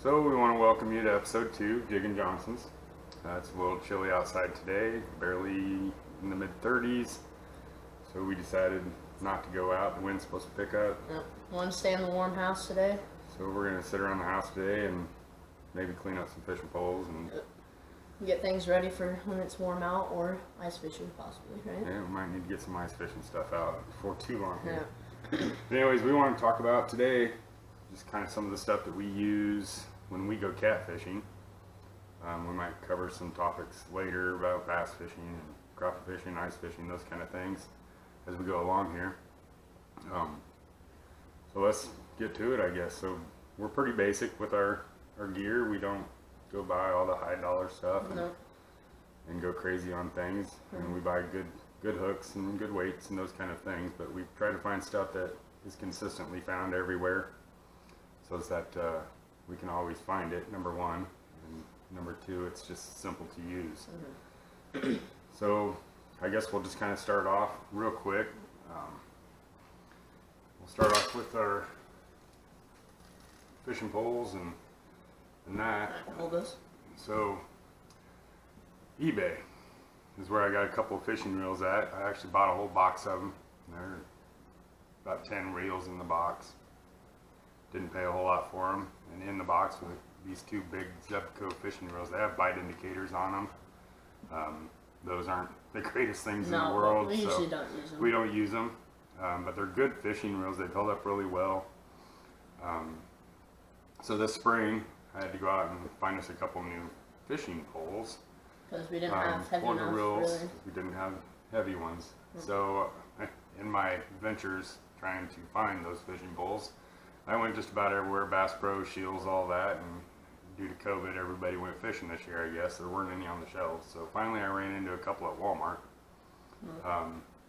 So we want to welcome you to episode 2 of Jiggin Johnson's. It's a little chilly outside today, barely in the mid-30s. So we decided not to go out. The wind's supposed to pick up. Yep. Want to stay in the warm house today? So we're going to sit around the house today and maybe clean up some fishing poles and get things ready for when it's warm out, or ice fishing possibly, right? yeah, we might need to get some ice fishing stuff out before too long here. Yeah. But anyways, we want to talk about today just kind of some of the stuff that we use when we go catfishing. We might cover some topics later about bass fishing and crappie fishing, ice fishing, those kind of things as we go along here. So let's get to it, I guess. So we're pretty basic with our gear. We don't go buy all the high dollar stuff and go crazy on things. And we buy good hooks and good weights and those kind of things, but we try to find stuff that is consistently found everywhere so that we can always find it, number one. And number two, it's just simple to use. So I guess we'll just kind of start off real quick. We'll start off with our fishing poles and that. Hold this. So eBay is where I got a couple of fishing reels at. I actually bought a whole box of them. There are about 10 reels in the box. Didn't pay a whole lot for them. And in the box with these two big Zebco fishing reels, they have bite indicators on them. Those aren't the greatest things in the world. We usually don't use them. We don't use them, but they're good fishing reels. They've held up really well. So this spring, I had to go out and find us a couple new fishing poles. Because we didn't have heavy for the enough, reels. really. We didn't have heavy ones. So in my ventures trying to find those fishing poles, I went just about everywhere, Bass Pro, Shields, all that, and due to COVID, everybody went fishing this year, I guess. There weren't any on the shelves. So finally I ran into a couple at Walmart.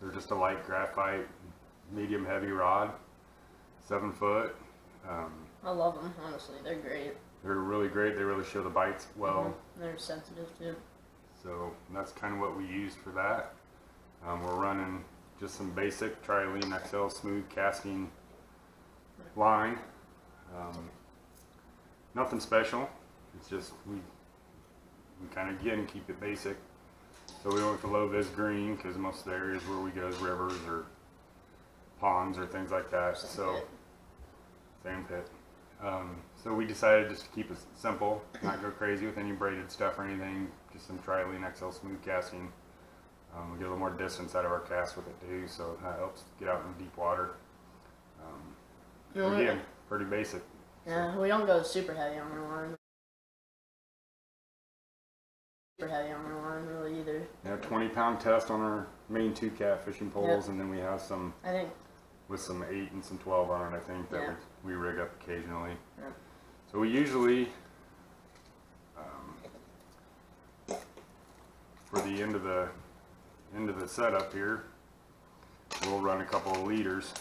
They're just a light graphite, medium heavy rod, 7 foot. I love them, honestly. They're great. They're really great. They really show the bites well. They're sensitive too. So that's kind of what we used for that. We're running just some basic Trilene XL smooth casting line. Nothing special. It's just we kind of again keep it basic. So we went for low vis green because most of the areas where we go is rivers or ponds or things like that. So sand pit. So we decided just to keep it simple, not go crazy with any braided stuff or anything. Just some Trilene XL smooth casting. We get a little more distance out of our cast with it too, so that helps get out in deep water. Again, pretty basic. Yeah, we don't go super heavy on our line. Super heavy on our line, really, either. We have 20-pound test on our main 2 catfishing poles, and then we have some I think with some 8 and some 12 on it, I think, that we rig up occasionally. Yeah. So we usually, for the end of the setup here, we'll run a couple of leaders.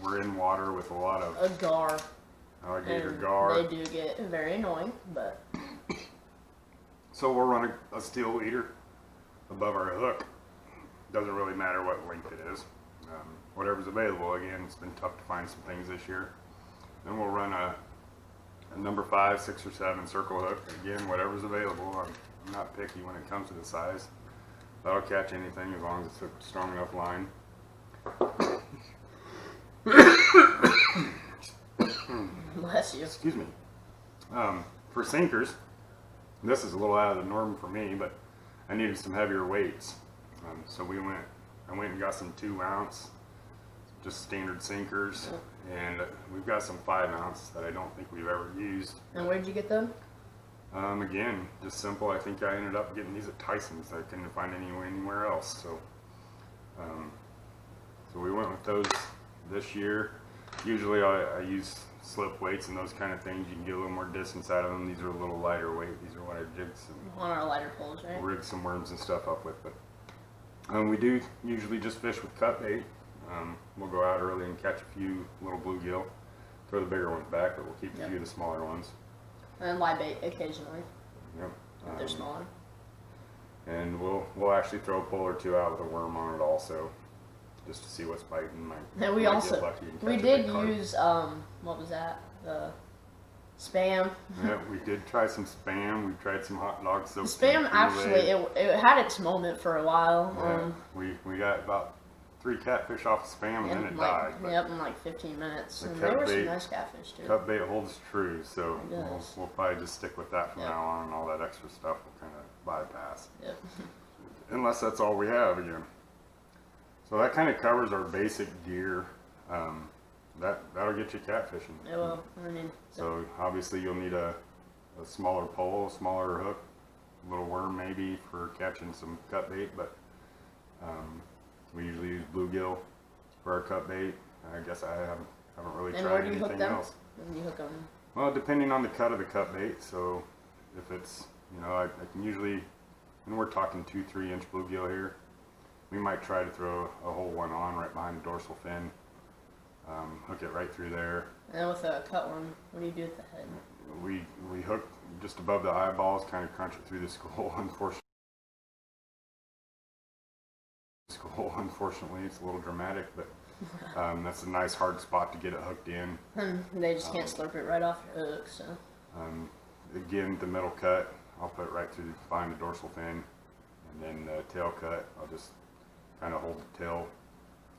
We're in water with a lot of a gar. alligator And gar. They do get very annoying, but So we'll run a steel leader above our hook. Doesn't really matter what length it is. Whatever's available. Again, it's been tough to find some things this year. Then we'll run a number 5, 6, or 7 circle hook. Again, whatever's available. I'm not picky when it comes to the size. That'll catch anything as long as it's a strong enough line. bless you. Excuse me. For sinkers, this is a little out of the norm for me, but I needed some heavier weights. So I went and got some 2-ounce, just standard sinkers, and we've got some 5-ounce that I don't think we've ever used. And where'd you get them? Again, just simple. I think I ended up getting these at Tyson's. I couldn't find anywhere else. So, so we went with those this year. Usually I use slip weights and those kind of things. You can get a little more distance out of them. These are a little lighter weight. These are what I jig On our lighter poles, right? rig some worms and stuff up with. But we do usually just fish with cut bait. We'll go out early and catch a few little bluegill. Throw the bigger ones back, but we'll keep a few of the smaller ones. And live bait occasionally. Yep. If they're smaller. And we'll actually throw a pole or 2 out with a worm on it also, just to see what's biting. And we might also get lucky and we catch a did big carp. use what was that, the Spam. Yeah, we did try some Spam. We tried some hot dogs. The Spam actually, it had its moment for a while. Yeah, we got about 3 catfish off of Spam, and then it died. Yep, in like 15 minutes. The And there were some nice catfish too. Cut bait holds true, so we'll probably just stick with that from now on, and all that extra stuff we'll kind of bypass. Yep. Unless that's all we have again. So that kind of covers our basic gear. That'll get you catfishing. It will. I mean, so obviously you'll need a smaller pole, smaller hook, a little worm maybe for catching some cut bait, but we usually use bluegill for our cut bait. I guess I haven't really tried anything else. When do you hook them? Well, depending on the cut of the cut bait. So if it's, I can usually, and we're talking 2-3 inch bluegill here, we might try to throw a whole one on right behind the dorsal fin. Hook it right through there. And then with a cut one, what do you do with the head? We hook just above the eyeballs, kind of crunch it through the skull. Unfortunately, it's a little dramatic, but that's a nice hard spot to get it hooked in. And they just can't slurp it right off your hook, so. Again, the middle cut, I'll put right through behind the dorsal fin, and then the tail cut, I'll just kind of hold the tail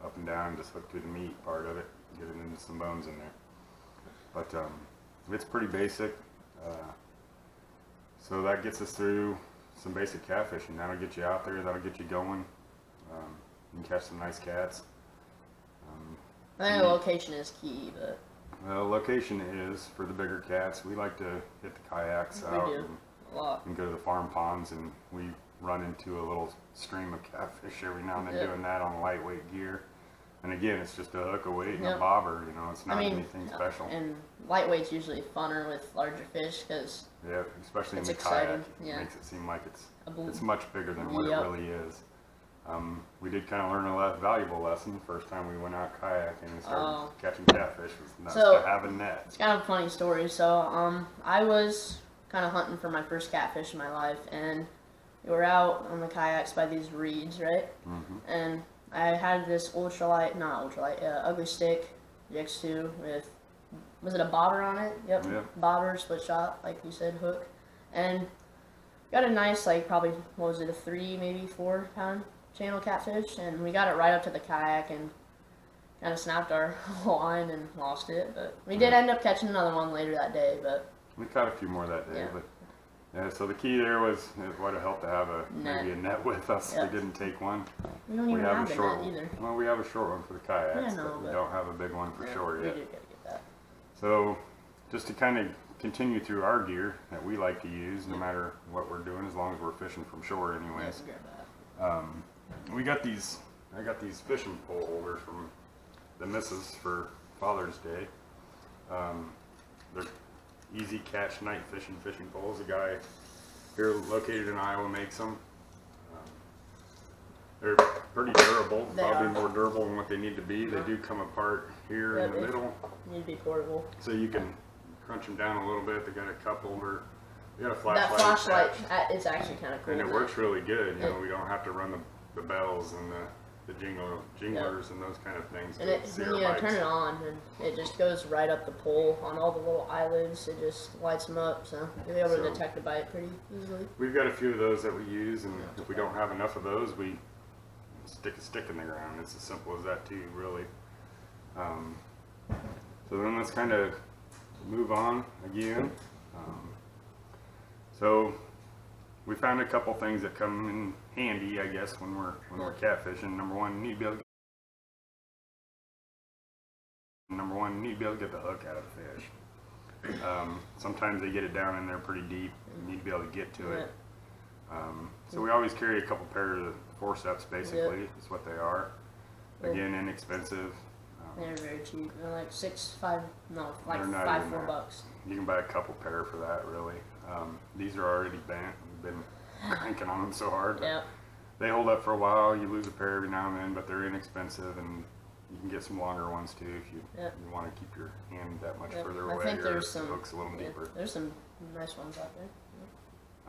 up and down, just hook through the meat part of it, get it into some bones in there. But it's pretty basic. So that gets us through some basic catfishing. That'll get you out there, that'll get you going. You can catch some nice cats. I think the location is key, but... location is, for the bigger cats, we like to hit the kayaks out and go to the farm ponds, and we run into a little stream of catfish every now and then doing that on lightweight gear. And again, it's just a hook, a weight, and a bobber, it's not anything special. And lightweight's usually funner with larger fish because especially in the exciting. kayak, it makes it seem like it's much bigger than what it really is. We did kind of learn a valuable lesson the first time we went out kayaking and started catching catfish. Was nuts to have a net. It's kind of a funny story. So I was kind of hunting for my first catfish in my life, and we were out on the kayaks by these reeds, right? And I had this ugly stick, X2 with, was it a bobber on it? Yep. Bobber, split shot, like you said, hook. And got a nice, probably, what was it, a 3, maybe 4 pound channel catfish. And we got it right up to the kayak and kind of snapped our line and lost it. But we did end up catching another one later that day. But we caught a few more that day. But so the key there was it would have helped to have maybe a net with us. We didn't take one. We don't even have a net either. Well, we have a short one for the kayaks, but we don't have a big one for shore yet. We did gotta get that. So just to kind of continue through our gear that we like to use, no matter what we're doing, as long as we're fishing from shore, anyways. I got these fishing pole holders from the missus for Father's Day. They're easy catch night fishing poles. A guy here located in Iowa makes them. They're pretty durable, probably more durable than what they need to be. They do come apart here in the middle. Need to be portable. So you can crunch them down a little bit. They got a cup holder. They got a flashlight. That flashlight, it's actually kind of cool. And it works really good. We don't have to run the bells and the jinglers and those kind of things. And when you turn it on, and it just goes right up the pole on all the little eyelids. It just lights them up, so you'll be able to detect a bite pretty easily. We've got a few of those that we use, and if we don't have enough of those, we stick a stick in the ground. It's as simple as that too, really. So then let's kind of move on again. So we found a couple things that come in handy, I guess, when we're catfishing. Number one, you need to be able to get the hook out of the fish. Sometimes they get it down in there pretty deep. You need to be able to get to it. So we always carry a couple pairs of forceps, basically. That's what they are. Again, inexpensive. They're very cheap. They're like $4 bucks. You can buy a couple pair for that, really. These are already bent. We've been cranking on them so hard. They hold up for a while. You lose a pair every now and then, but they're inexpensive, and you can get some longer ones too if you want to keep your hand that much further away. I think there's some hooks a little deeper. There's some nice ones out there.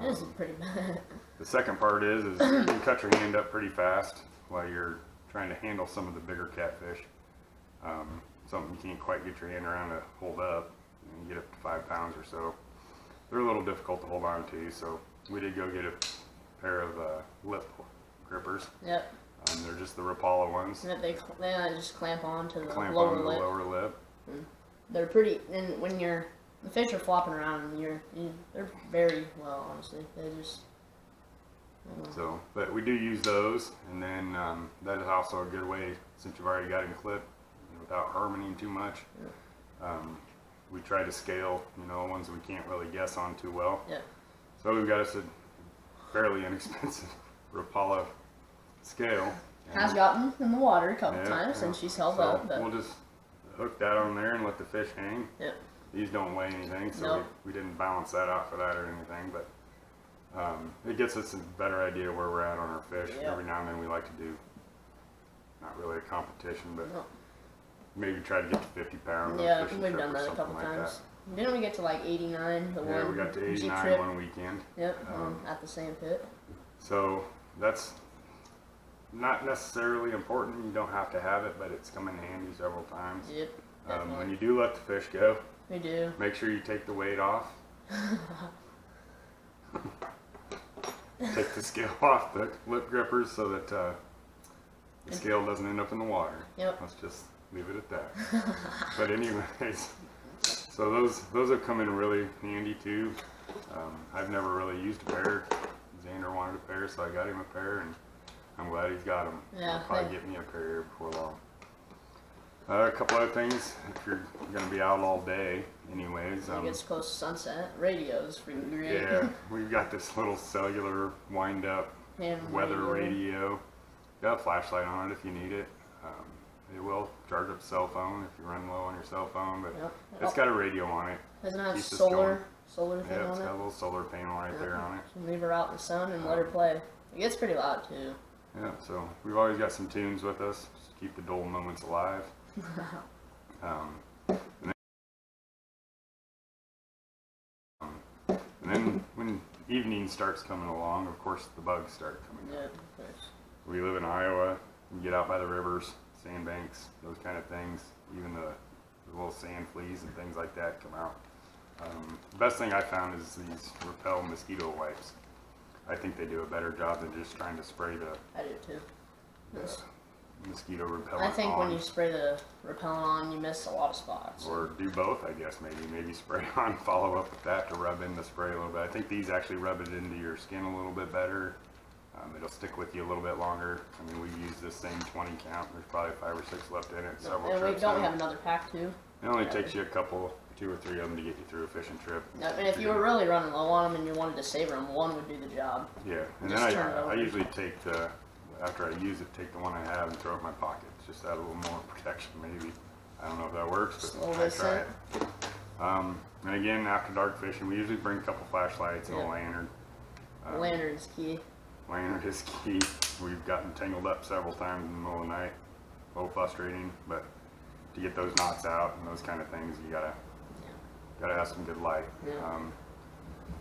It is pretty bad. The second part is you can cut your hand up pretty fast while you're trying to handle some of the bigger catfish. Something you can't quite get your hand around to hold up. and you get up to 5 pounds or so. They're a little difficult to hold on to, so we did go get a pair of lip grippers. Yep. They're just the Rapala ones. Yep, they just clamp on to the Clamp lower on the lip. lower lip. They're pretty, and when the fish are flopping around, and they're very well, honestly. They just. So, but we do use those, and then that is also a good way, since you've already got him clipped, without harming him too much. Yeah. We try to scale, ones we can't really guess on too well. Yeah. So we've got us a fairly inexpensive Rapala scale. Has gotten in the water a couple times, and she's held up. But we'll just hook that on there and let the fish hang. Yep. These don't weigh anything, so we didn't balance that out for that or anything, but it gets us a better idea where we're at on our fish. Yep. Every now and then we like to do, not really a competition, but maybe try to get to 50 pounds. Yeah, we've done that a couple times. Didn't we get to like 89? Yeah, we got to 89 one weekend. Yep, at the same pit. So that's not necessarily important. You don't have to have it, but it's come in handy several times. Yep. When you do let the fish go, we do. Make sure you take the weight off. Take the scale off the lip grippers so that the scale doesn't end up in the water. Yep. Let's just leave it at that. But anyways, so those have come in really handy too. I've never really used a pair. Xander wanted a pair, so I got him a pair, and I'm glad he's got them. Yeah. He'll probably get me a pair here before long. A couple other things, if you're going to be out all day anyways. It gets close to sunset. Radio's freaking great. Yeah, we've got this little cellular wind-up weather radio. Got a flashlight on it if you need it. It will charge up a cell phone if you're running low on your cell phone, but it's got a radio on it. Doesn't it have solar thing on it? Yeah, it's got a little solar panel right there on it. So leave her out in the sun and let her play. It gets pretty loud too. Yeah, so we've always got some tunes with us just to keep the dull moments alive. And then when evening starts coming along, of course the bugs start coming up. We live in Iowa. You get out by the rivers, sandbanks, those kind of things. Even the little sand fleas and things like that come out. The best thing I found is these Repel mosquito wipes. I think they do a better job than just trying to spray the I do too. Mosquito repellent. I think when you spray the repellent on, you miss a lot of spots. Or do both, I guess. Maybe spray on, follow up with that to rub in the spray a little bit. I think these actually rub it into your skin a little bit better. It'll stick with you a little bit longer. I mean, we've used this same 20 count. There's probably 5 or 6 left in it. Several trips. Don't we have another pack too? It only takes you a couple, 2 or 3 of them to get you through a fishing trip. And if you were really running low on them and you wanted to savor them, one would do the job. Yeah, and then I usually take the, after I use it, take the one I have and throw it in my pocket. Just add a little more protection, maybe. I don't know if that works, but I try it. And again, after dark fishing, we usually bring a couple flashlights and a lantern. Lantern's key. Lantern is key. We've gotten tangled up several times in the middle of the night. A little frustrating, but to get those knots out and those kind of things, you gotta have some good light.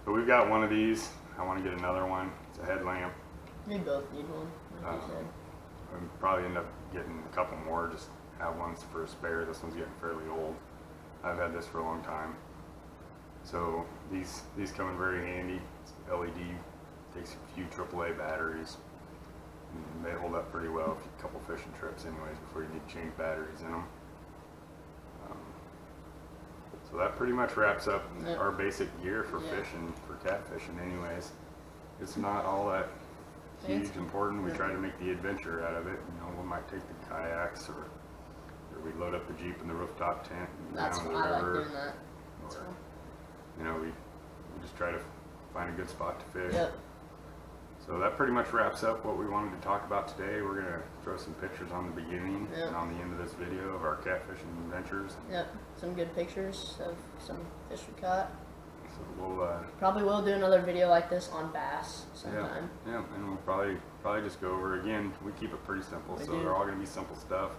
But we've got one of these. I want to get another one. It's a headlamp. We both need one. Like you said. I'll probably end up getting a couple more. Just have one for a spare. This one's getting fairly old. I've had this for a long time. So these come in very handy. It's LED. Takes a few AAA batteries. And they hold up pretty well for a couple fishing trips anyways before you need to change batteries in them. So that pretty much wraps up our basic gear for fishing, for catfishing anyways. It's not all that huge important. We try to make the adventure out of it. You know, we might take the kayaks or we load up the Jeep in the rooftop tent and That's down the why I river. like doing that. Or, you know, we just try to find a good spot to fish. Yep. So that pretty much wraps up what we wanted to talk about today. We're going to throw some pictures on the beginning and on the end of this video of our catfishing adventures. Yep, some good pictures of some fish we caught. So we'll probably will do another video like this on bass sometime. Yeah, and we'll probably just go over again. We keep it pretty simple, so they're all going to be simple stuff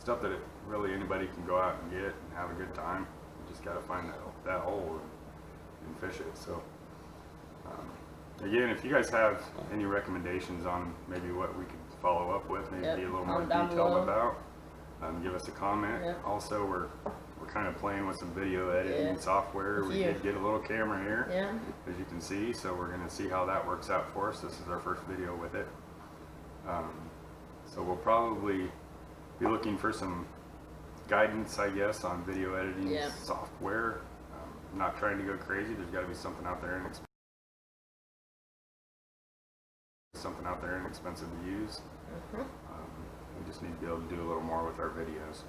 that really anybody can go out and get and have a good time. You just got to find that hole and fish it. So. Again, if you guys have any recommendations on maybe what we could follow up with, maybe be a little more detailed about, give us a comment. Also, we're kind of playing with some video editing software. We did get a little camera here, as you can see, so we're going to see how that works out for us. This is our first video with it. So we'll probably be looking for some guidance, I guess, on video editing software. I'm not trying to go crazy. There's got to be something out there inexpensive to use. We just need to be able to do a little more with our videos.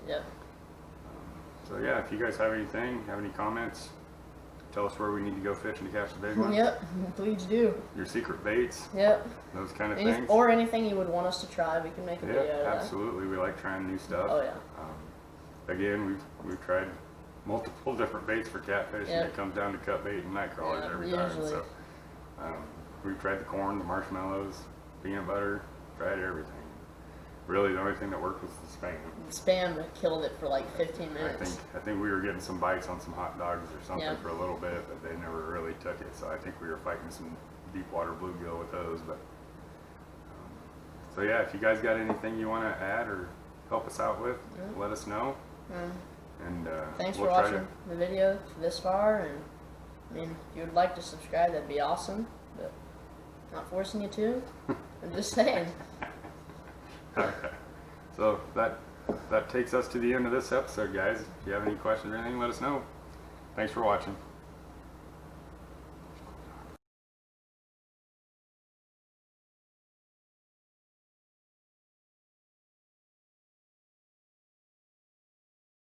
So yeah, if you guys have anything, have any comments, tell us where we need to go fishing to catch the big ones. Please do. Your secret baits. Those kind of things. Or anything you would want us to try, we can make a video out of that. Absolutely. We like trying new stuff. Oh yeah. Again, we've tried multiple different baits for catfish, and it comes down to cut bait and night crawlers every time. So we've tried the corn, the marshmallows, peanut butter, tried everything. Really, the only thing that worked was the spam. The spam killed it for like 15 minutes. I think we were getting some bites on some hot dogs or something for a little bit, but they never really took it. So I think we were fighting some deep water bluegill with those. But so yeah, if you guys got anything you want to add or help us out with, let us know. And thanks for watching the video this far. And I mean, if you would like to subscribe, that'd be awesome. But not forcing you to. I'm just saying. Okay. So that takes us to the end of this episode, guys. If you have any questions or anything, let us know. Thanks for watching.